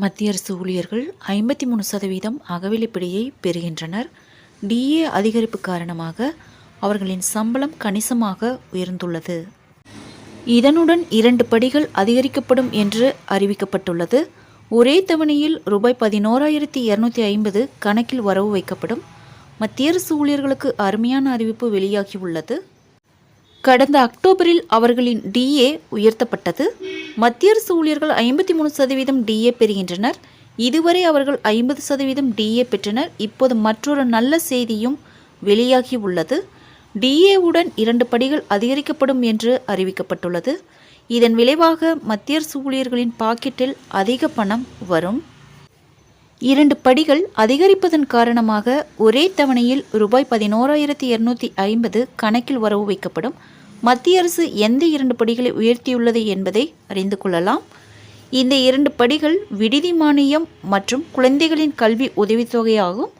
மத்திய அரசு ஊழியர்கள் 53% அகவிலைப்படியை பெறுகின்றனர். டிஏ அதிகரிப்பு காரணமாக அவர்களின் சம்பளம் கணிசமாக உயர்ந்துள்ளது. இதனுடன் 2 படிகள் அதிகரிக்கப்படும் என்று அறிவிக்கப்பட்டுள்ளது. ஒரே தவணையில் ரூபாய் 11,250 கணக்கில் வரவு வைக்கப்படும். மத்திய அரசு ஊழியர்களுக்கு அருமையான அறிவிப்பு வெளியாகியுள்ளது. கடந்த அக்டோபரில் அவர்களின் டிஏ உயர்த்தப்பட்டது. மத்திய அரசு ஊழியர்கள் 53% டிஏ பெறுகின்றனர். இதுவரை அவர்கள் 50% டிஏ பெற்றனர். இப்போது மற்றொரு நல்ல செய்தியும் வெளியாகி உள்ளது. டிஏவுடன் 2 படிகள் அதிகரிக்கப்படும் என்று அறிவிக்கப்பட்டுள்ளது. இதன் விளைவாக மத்திய அரசு ஊழியர்களின் பாக்கெட்டில் அதிக பணம் வரும். 2 படிகள் அதிகரிப்பதன் காரணமாக ஒரே தவணையில் ரூபாய் 11,250 கணக்கில் வரவு வைக்கப்படும். மத்திய அரசு எந்த 2 படிகளை உயர்த்தியுள்ளது என்பதை அறிந்து கொள்ளலாம். இந்த 2 படிகள் விடுதி மானியம் மற்றும் குழந்தைகளின் கல்வி உதவித்தொகையாகும்.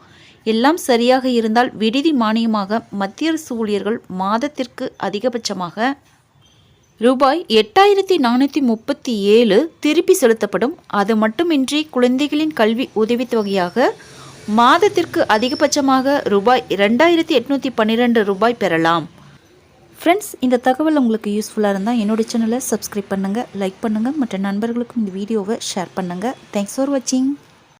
எல்லாம் சரியாக இருந்தால் விடுதி மானியமாக மத்திய அரசு ஊழியர்கள் மாதத்திற்கு அதிகபட்சமாக ரூபாய் 8,437 திருப்பி செலுத்தப்படும். அது மட்டுமின்றி குழந்தைகளின் கல்வி உதவித்தொகையாக மாதத்திற்கு அதிகபட்சமாக ரூபாய் 2,812 ரூபாய் பெறலாம். ஃப்ரெண்ட்ஸ், இந்த தகவல் உங்களுக்கு யூஸ்ஃபுல்லாக இருந்தால் என்னோடய சேனலை சப்ஸ்கிரைப் பண்ணுங்கள், லைக் பண்ணுங்கள், மற்ற நண்பர்களுக்கும் இந்த வீடியோவை ஷேர் பண்ணுங்கள். தேங்க்ஸ் ஃபார் வாட்சிங்.